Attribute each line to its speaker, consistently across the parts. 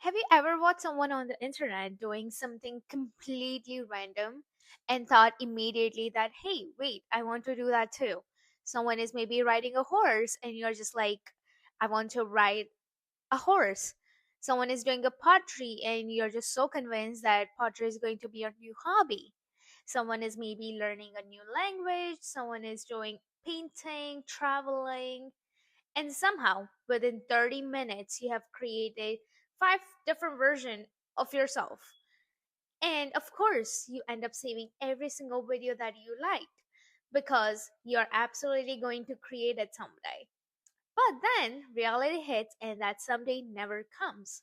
Speaker 1: Have you ever watched someone on the internet doing something completely random and thought immediately that, hey, wait, I want to do that too? Someone is maybe riding a horse and you're just like, I want to ride a horse. Someone is doing a pottery and you're just so convinced that pottery is going to be your new hobby. Someone is maybe learning a new language, someone is doing painting, traveling, and somehow, within 30 minutes, you have created five different versions of yourself. And of course, you end up saving every single video that you liked because you're absolutely going to create it someday. But then reality hits, and that someday never comes.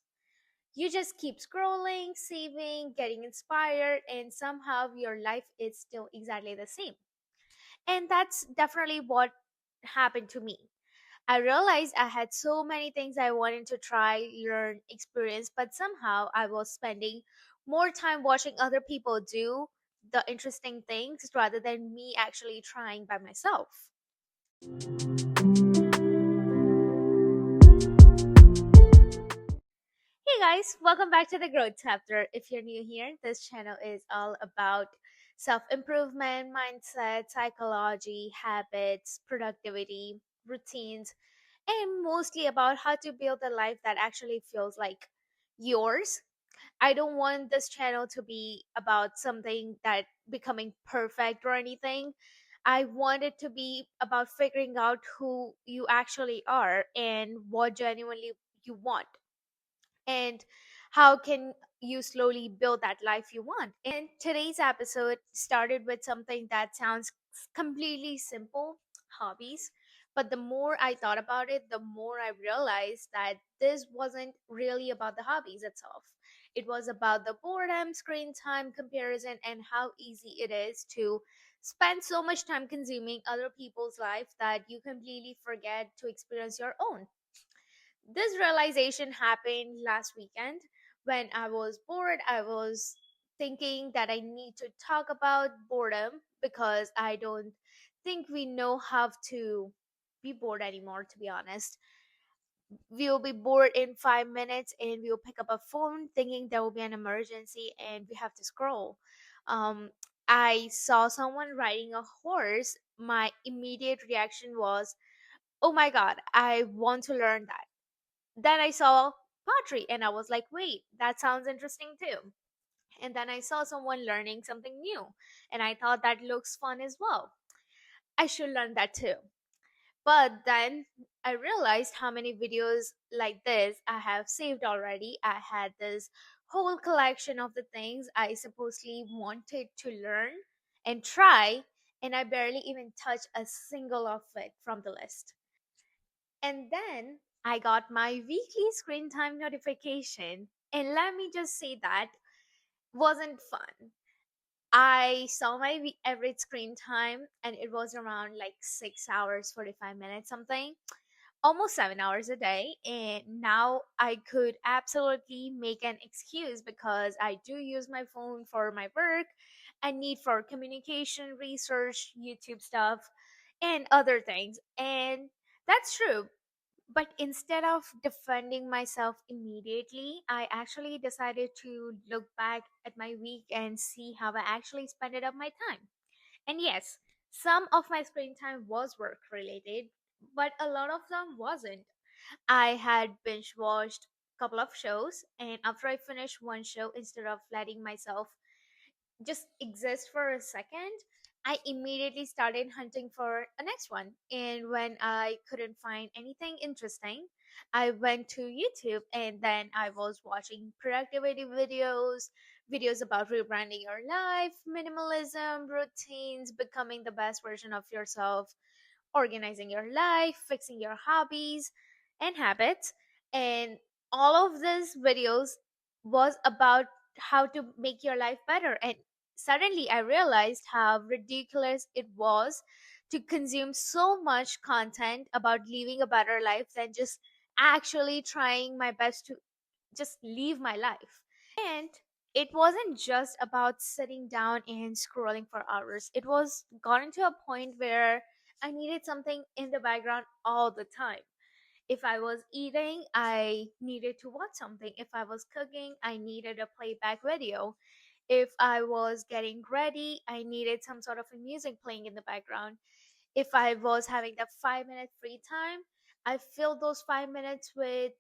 Speaker 1: You just keep scrolling, saving, getting inspired, and somehow your life is still exactly the same. And that's definitely what happened to me. I realized I had so many things I wanted to try, learn, experience, but somehow I was spending more time watching other people do the interesting things rather than me actually trying by myself. Hey guys, welcome back to the Growth Chapter. If you're new here, this channel is all about self improvement, mindset, psychology, habits, productivity, routines, and mostly about how to build a life that actually feels like yours. I don't want this channel to be about something that becoming perfect or anything. I want it to be about figuring out who you actually are and what genuinely you want, and how can you slowly build that life you want. And today's episode started with something that sounds completely simple: hobbies. But the more I thought about it, the more I realized that this wasn't really about the hobbies itself. It was about the boredom, screen time, comparison, and how easy it is to spend so much time consuming other people's life that you completely forget to experience your own. This realization happened last weekend when I was bored. I was thinking that I need to talk about boredom because I don't think we know how to be bored anymore, to be honest. We will be bored in 5 minutes and we will pick up a phone thinking there will be an emergency and we have to scroll. Um, I saw someone riding a horse. My immediate reaction was, oh my god, I want to learn that. Then I saw pottery and I was like, wait, that sounds interesting too. And then I saw someone learning something new and I thought that looks fun as well. I should learn that too. But then I realized how many videos like this I have saved already. I had this whole collection of the things I supposedly wanted to learn and try, and I barely even touched a single of it from the list. And then I got my weekly screen time notification. And let me just say that wasn't fun. I saw my average screen time and it was around like 6 hours, 45 minutes, something, almost 7 hours a day. And now I could absolutely make an excuse because I do use my phone for my work and need for communication, research, YouTube stuff, and other things. And that's true, but instead of defending myself immediately, I actually decided to look back at my week and see how I actually spent it up my time. And yes, some of my screen time was work related, but a lot of them wasn't. I had binge watched a couple of shows, and after I finished one show, instead of letting myself just exist for a second, I immediately started hunting for a next one. And when I couldn't find anything interesting, I went to YouTube and then I was watching productivity videos, videos about rebranding your life, minimalism, routines, becoming the best version of yourself, organizing your life, fixing your hobbies and habits. And all of these videos was about how to make your life better. And suddenly I realized how ridiculous it was to consume so much content about living a better life than just actually trying my best to just live my life. And it wasn't just about sitting down and scrolling for hours. It was gotten to a point where I needed something in the background all the time. If I was eating, I needed to watch something. If I was cooking, I needed a playback video. If I was getting ready, I needed some sort of a music playing in the background. If I was having that 5 minute free time, I filled those 5 minutes with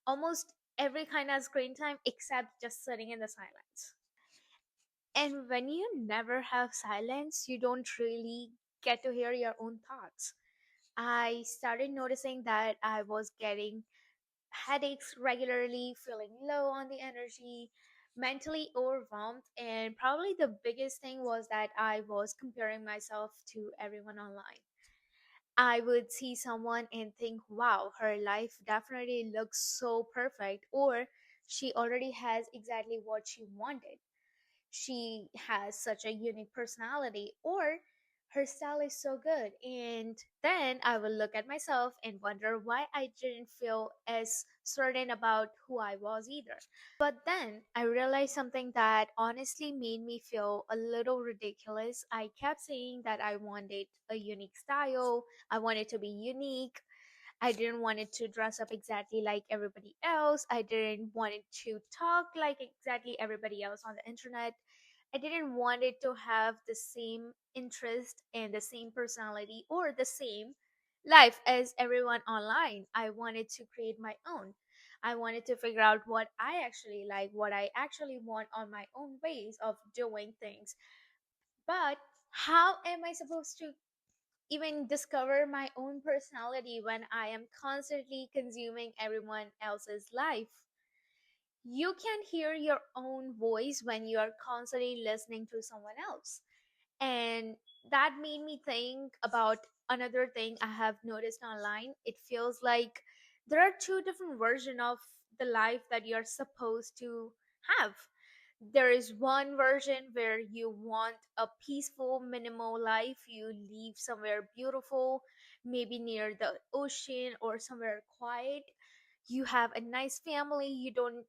Speaker 1: almost every kind of screen time except just sitting in the silence. And when you never have silence, you don't really get to hear your own thoughts. I started noticing that I was getting headaches regularly, feeling low on the energy, mentally overwhelmed, and probably the biggest thing was that I was comparing myself to everyone online. I would see someone and think, wow, her life definitely looks so perfect, or she already has exactly what she wanted. She has such a unique personality, or her style is so good. And then I will look at myself and wonder why I didn't feel as certain about who I was either. But then I realized something that honestly made me feel a little ridiculous. I kept saying that I wanted a unique style, I wanted to be unique. I didn't want it to dress up exactly like everybody else. I didn't want it to talk like exactly everybody else on the internet. I didn't want it to have the same interest and the same personality or the same life as everyone online. I wanted to create my own. I wanted to figure out what I actually like, what I actually want on my own ways of doing things. But how am I supposed to even discover my own personality when I am constantly consuming everyone else's life? You can hear your own voice when you are constantly listening to someone else. And that made me think about another thing I have noticed online. It feels like there are two different versions of the life that you're supposed to have. There is one version where you want a peaceful, minimal life. You live somewhere beautiful, maybe near the ocean or somewhere quiet. You have a nice family. You don't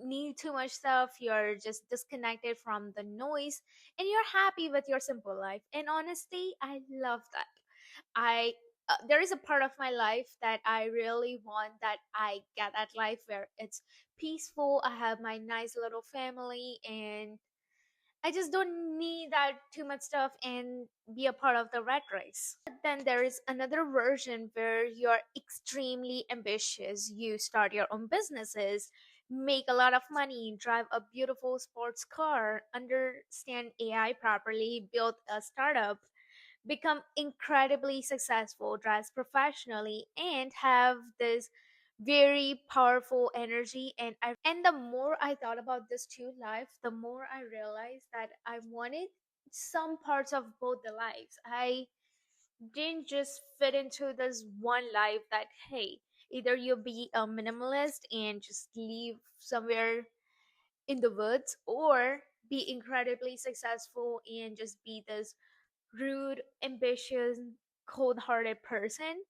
Speaker 1: need too much stuff. You're just disconnected from the noise and you're happy with your simple life. And honestly, I love that. I There is a part of my life that I really want, that I get that life where it's peaceful. I have my nice little family and I just don't need that too much stuff and be a part of the rat race. But then there is another version where you're extremely ambitious. You start your own businesses, make a lot of money, drive a beautiful sports car, understand AI properly, build a startup, become incredibly successful, dress professionally, and have this very powerful energy. And the more I thought about this two life, the more I realized that I wanted some parts of both the lives. I didn't just fit into this one life that, hey, either you be a minimalist and just live somewhere in the woods, or be incredibly successful and just be this rude, ambitious, cold hearted person.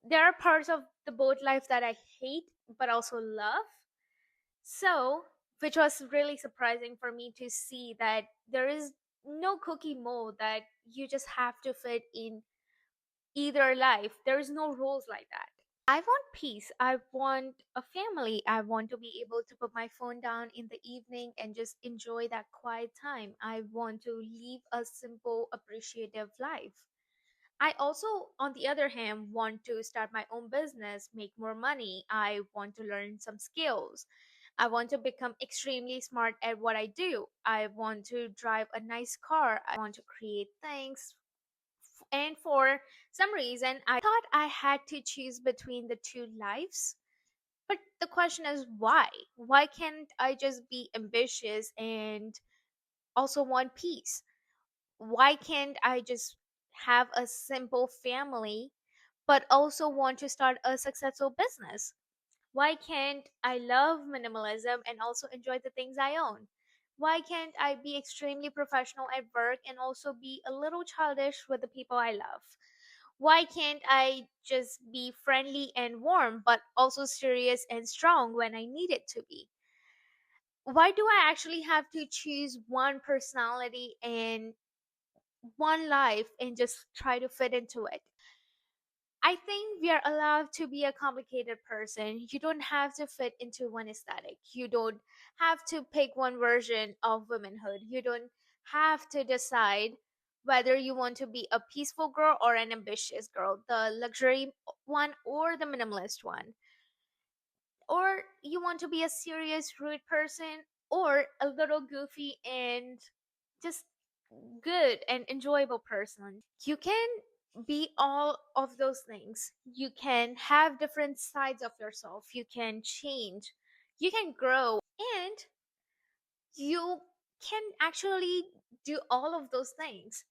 Speaker 1: There are parts of the boat life that I hate but also love. So, which was really surprising for me to see that there is no cookie mold that you just have to fit in either life. There is no rules like that. I want peace. I want a family. I want to be able to put my phone down in the evening and just enjoy that quiet time. I want to live a simple, appreciative life. I also, on the other hand, want to start my own business, make more money. I want to learn some skills. I want to become extremely smart at what I do. I want to drive a nice car. I want to create things. And for some reason, I thought I had to choose between the two lives. But the question is why? Why can't I just be ambitious and also want peace? Why can't I just have a simple family but also want to start a successful business? Why can't I love minimalism and also enjoy the things I own? Why can't I be extremely professional at work and also be a little childish with the people I love? Why can't I just be friendly and warm but also serious and strong when I need it to be? Why do I actually have to choose one personality and one life and just try to fit into it? I think we are allowed to be a complicated person. You don't have to fit into one aesthetic. You don't have to pick one version of womanhood. You don't have to decide whether you want to be a peaceful girl or an ambitious girl, the luxury one or the minimalist one. Or you want to be a serious, rude person or a little goofy and just good and enjoyable person. You can be all of those things. You can have different sides of yourself. You can change. You can grow. And you can actually do all of those things.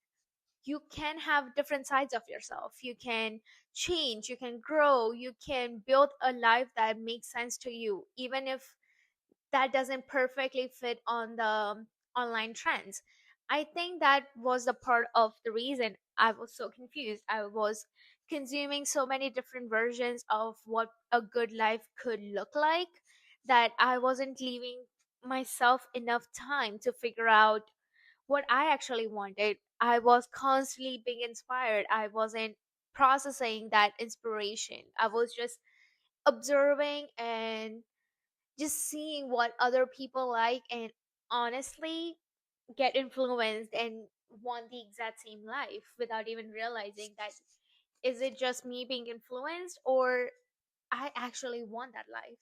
Speaker 1: You can have different sides of yourself. You can change. You can grow. You can build a life that makes sense to you, even if that doesn't perfectly fit on the online trends. I think that was the part of the reason I was so confused. I was consuming so many different versions of what a good life could look like that I wasn't leaving myself enough time to figure out what I actually wanted. I was constantly being inspired. I wasn't processing that inspiration. I was just observing and just seeing what other people like and honestly get influenced and want the exact same life without even realizing that is it just me being influenced or I actually want that life.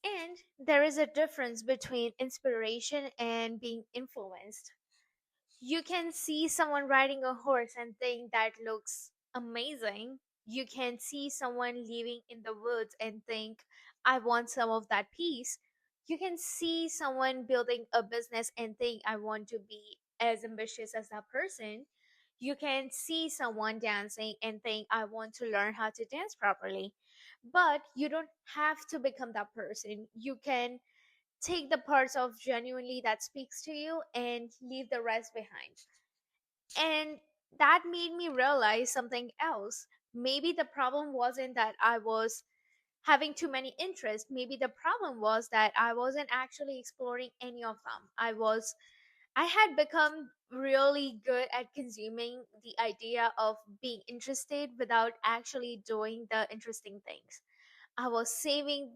Speaker 1: And there is a difference between inspiration and being influenced. You can see someone riding a horse and think that looks amazing. You can see someone living in the woods and think, I want some of that peace. You can see someone building a business and think, I want to be as ambitious as that person. You can see someone dancing and think, I want to learn how to dance properly. But you don't have to become that person. You can take the parts of genuinely that speaks to you and leave the rest behind. And that made me realize something else. Maybe the problem wasn't that I was having too many interests. Maybe the problem was that I wasn't actually exploring any of them. I had become really good at consuming the idea of being interested without actually doing the interesting things. I was saving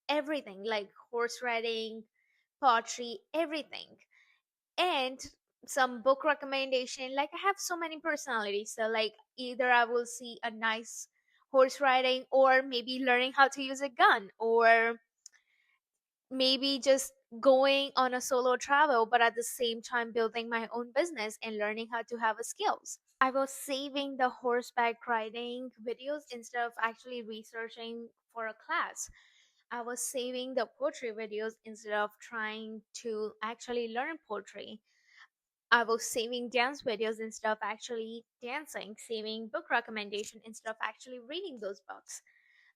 Speaker 1: everything like horse riding, pottery, everything. And some book recommendation. Like I have so many personalities. So like either I will see a nice horse riding or maybe learning how to use a gun or maybe just going on a solo travel but at the same time building my own business and learning how to have a skills. I was saving the horseback riding videos instead of actually researching for a class. I was saving the poetry videos instead of trying to actually learn poetry. I was saving dance videos instead of actually dancing, saving book recommendation instead of actually reading those books.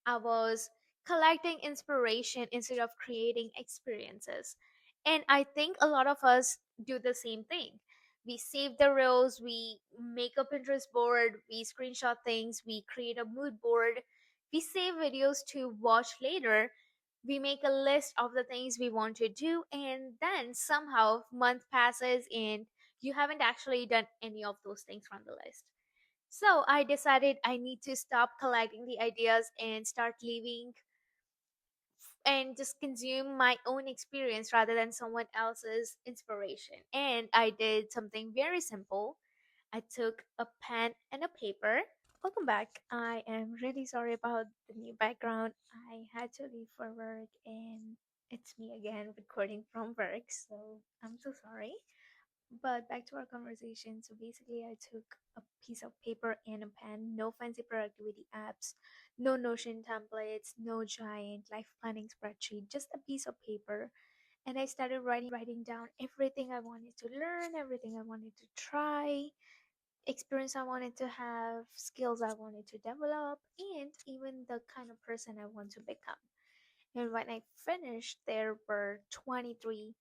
Speaker 1: I was collecting inspiration instead of creating experiences. And I think a lot of us do the same thing. We save the reels, we make a Pinterest board, we screenshot things, we create a mood board, we save videos to watch later, we make a list of the things we want to do, and then somehow month passes and you haven't actually done any of those things from the list. So I decided I need to stop collecting the ideas and start living and just consume my own experience rather than someone else's inspiration. And I did something very simple. I took a pen and a paper. Welcome back. I am really sorry about the new background. I had to leave for work and it's me again recording from work, so I'm so sorry. But back to our conversation. So basically, I took a piece of paper and a pen, no fancy productivity apps, no Notion templates, no giant life planning spreadsheet, just a piece of paper. And I started writing down everything I wanted to learn, everything I wanted to try, experience I wanted to have, skills I wanted to develop, and even the kind of person I want to become. And when I finished, there were 23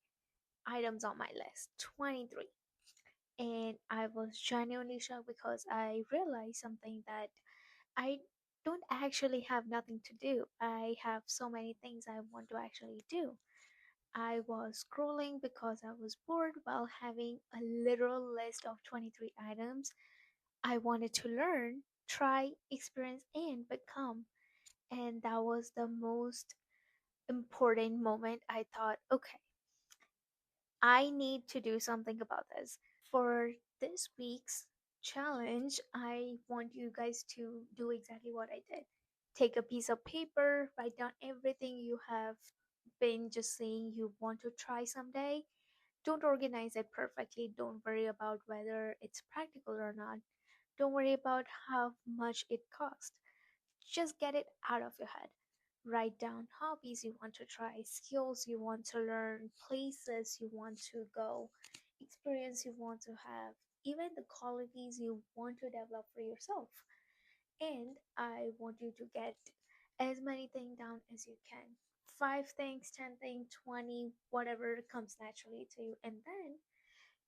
Speaker 1: items on my list. 23. And I was genuinely shocked because I realized something that I don't actually have nothing to do. I have so many things I want to actually do. I was scrolling because I was bored while having a literal list of 23 items I wanted to learn, try, experience, and become. And that was the most important moment. I thought, okay, I need to do something about this. For this week's challenge, I want you guys to do exactly what I did. Take a piece of paper, write down everything you have been just saying you want to try someday. Don't organize it perfectly. Don't worry about whether it's practical or not. Don't worry about how much it costs. Just get it out of your head. Write down hobbies you want to try, skills you want to learn, places you want to go, experience you want to have, even the qualities you want to develop for yourself. And I want you to get as many things down as you can. 5 things, 10 things, 20, whatever comes naturally to you. And then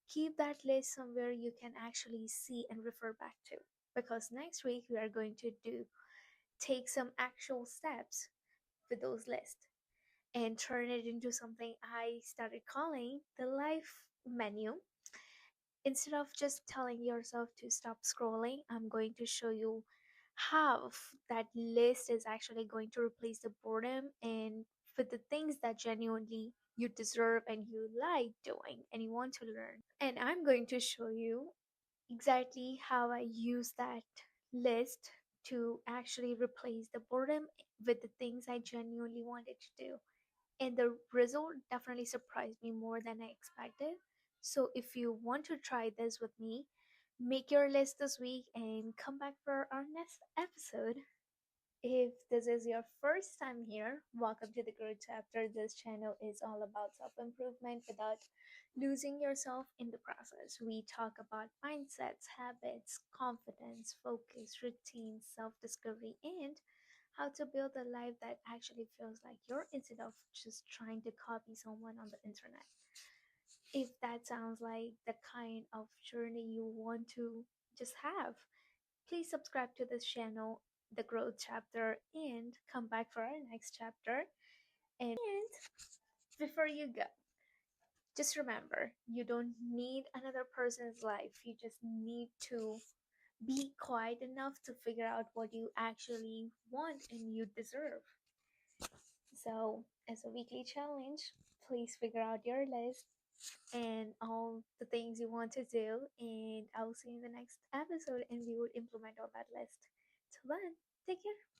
Speaker 1: keep that list somewhere you can actually see and refer back to. Because next week we are going to take some actual steps with those lists and turn it into something I started calling the life menu. Instead of just telling yourself to stop scrolling, I'm going to show you how that list is actually going to replace the boredom and with the things that genuinely you deserve and you like doing and you want to learn. And I'm going to show you exactly how I use that list to actually replace the boredom with the things I genuinely wanted to do. And the result definitely surprised me more than I expected. So if you want to try this with me, make your list this week and come back for our next episode. If this is your first time here, welcome to the Growth Chapter. This channel is all about self improvement without losing yourself in the process. We talk about mindsets, habits, confidence, focus, routine, self discovery, and how to build a life that actually feels like you're instead of just trying to copy someone on the internet. If that sounds like the kind of journey you want to just have, please subscribe to this channel, The Growth Chapter, and come back for our next chapter. And before you go, just remember you don't need another person's life. You just need to be quiet enough to figure out what you actually want and you deserve. So, as a weekly challenge, please figure out your list and all the things you want to do. And I will see you in the next episode and we will implement all that list. Till then, take care.